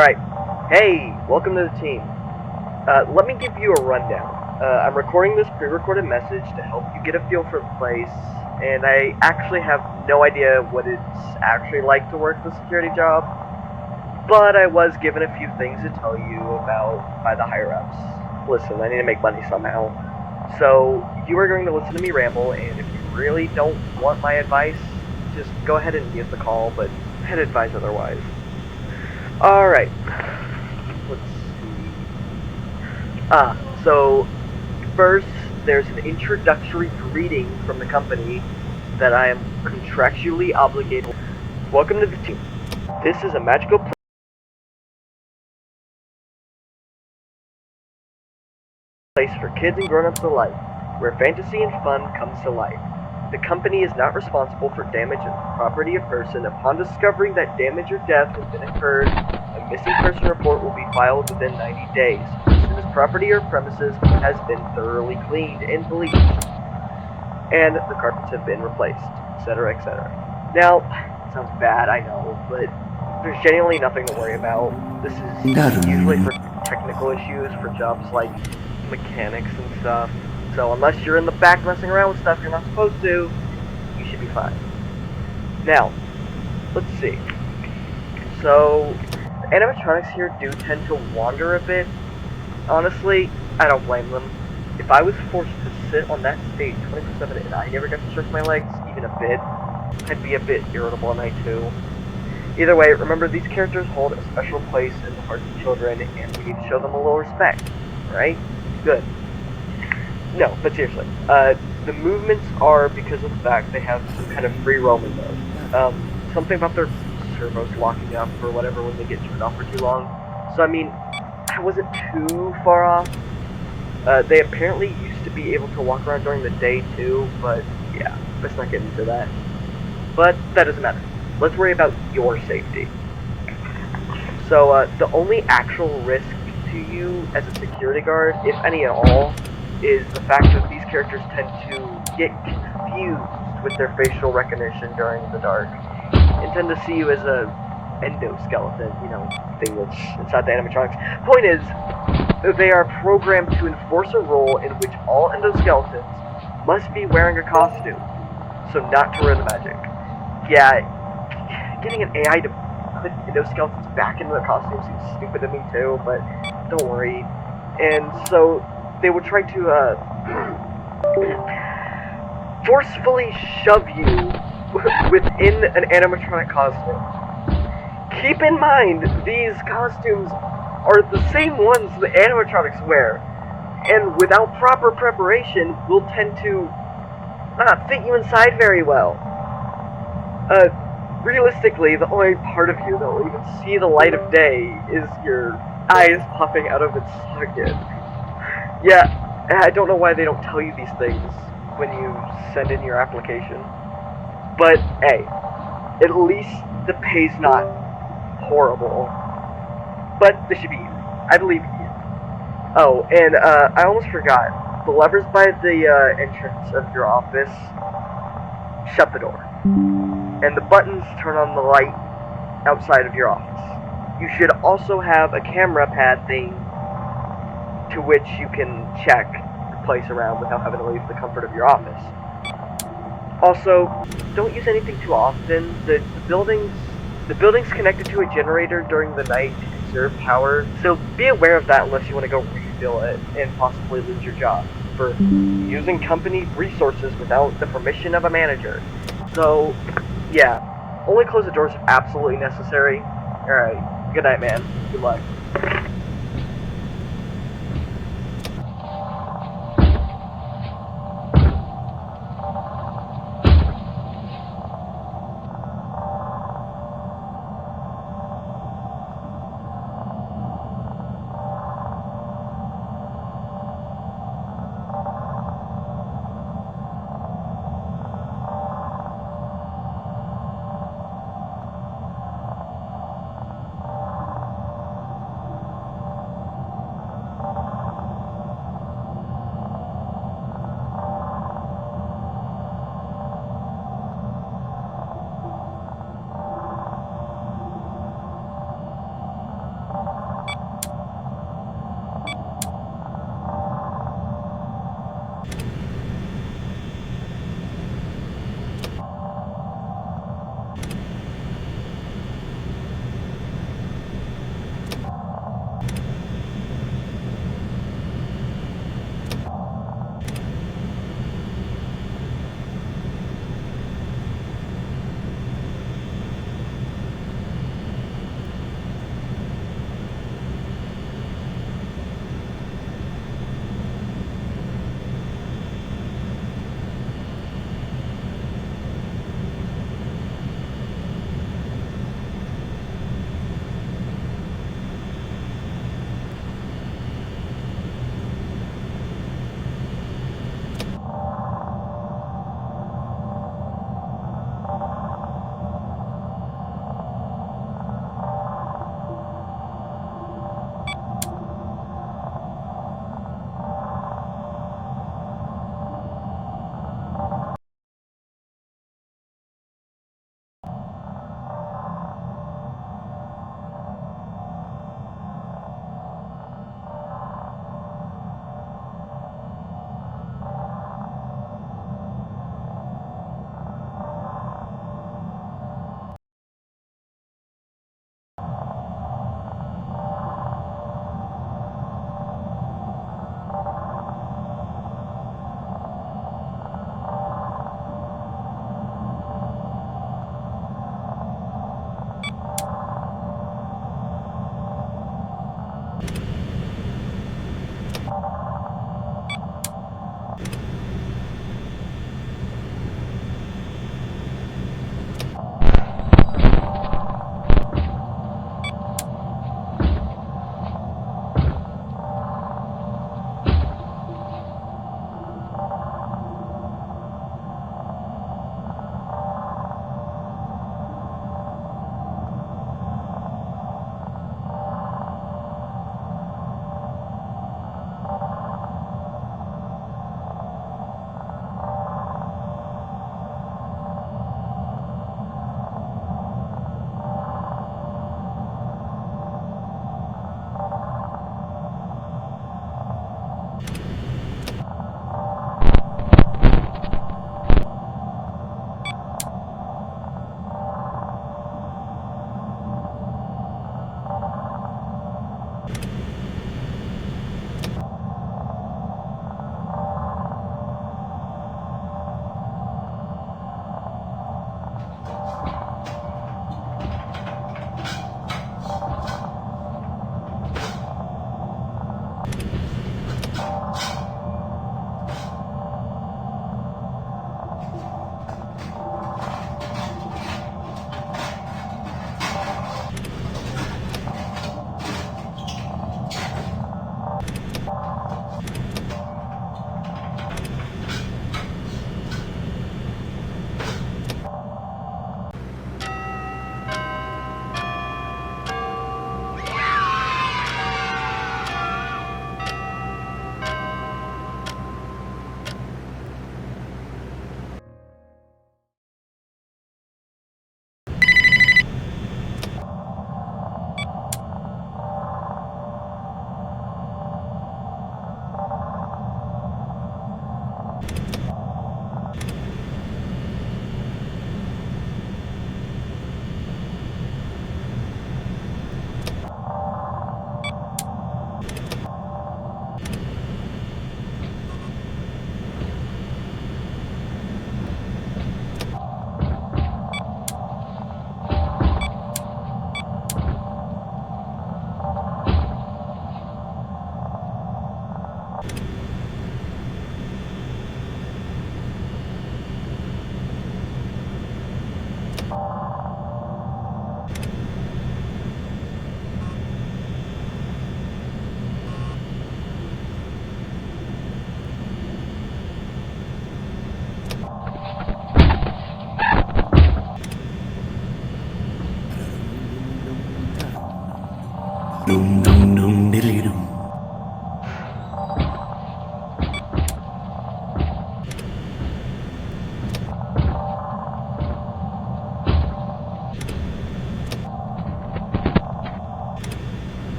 Alright, hey, welcome to the team. Let me give you a rundown. I'm recording this pre-recorded message to help you get a feel for the place, and I actually have no idea what it's actually like to work the security job, but I was given a few things to tell you about by the higher-ups. Listen, I need to make money somehow. So, you are going to listen to me ramble, and if you really don't want my advice, just go ahead and mute the call, but I'd advise otherwise. Alright, let's see. So first, there's an introductory greeting from the company that I am contractually obligated. Welcome to the team. This is a magical place for kids and grown-ups alike, where fantasy and fun comes to life. The company is not responsible for damage of property or person. Upon discovering that damage or death has been incurred, a missing person report will be filed within 90 days, as soon as property or premises has been thoroughly cleaned and bleached, and the carpets have been replaced, etc., etc. Now, it sounds bad, I know, but there's genuinely nothing to worry about. This is usually for technical issues, for jobs like mechanics and stuff. So unless you're in the back messing around with stuff you're not supposed to, you should be fine. Now, let's see. So, the animatronics here do tend to wander a bit. Honestly, I don't blame them. If I was forced to sit on that stage 24/7 and I never got to stretch my legs even a bit, I'd be a bit irritable at night too. Either way, remember these characters hold a special place in the hearts of children, and we need to show them a little respect, right? Good. No, but seriously, the movements are because of the fact they have some kind of free roaming mode. Something about their servos locking up or whatever when they get turned off for too long. So I mean, I wasn't too far off. They apparently used to be able to walk around during the day too, but yeah, let's not get into that. But that doesn't matter. Let's worry about your safety. So the only actual risk to you as a security guard, if any at all, is the fact that these characters tend to get confused with their facial recognition during the dark, and tend to see you as a endoskeleton, thing that's inside the animatronics. Point is, they are programmed to enforce a rule in which all endoskeletons must be wearing a costume, so not to ruin the magic. Yeah, getting an AI to put endoskeletons back into their costumes seems stupid to me too, but don't worry. And so they would try to forcefully shove you within an animatronic costume. Keep in mind, these costumes are the same ones the animatronics wear, and without proper preparation will tend to not fit you inside very well. Realistically, the only part of you that will even see the light of day is your eyes popping out of its socket. Yeah, I don't know why they don't tell you these things when you send in your application. But, hey, at least the pay's not horrible. But this should be easy. I believe in you. Oh, and I almost forgot. The levers by the entrance of your office shut the door. And the buttons turn on the light outside of your office. You should also have a camera pad thing to which you can check the place around without having to leave the comfort of your office. Also, don't use anything too often. The building's connected to a generator during the night to conserve power, so be aware of that unless you want to go refill it and possibly lose your job for using company resources without the permission of a manager. So, yeah, only close the doors if absolutely necessary. Alright, good night, man. Good luck.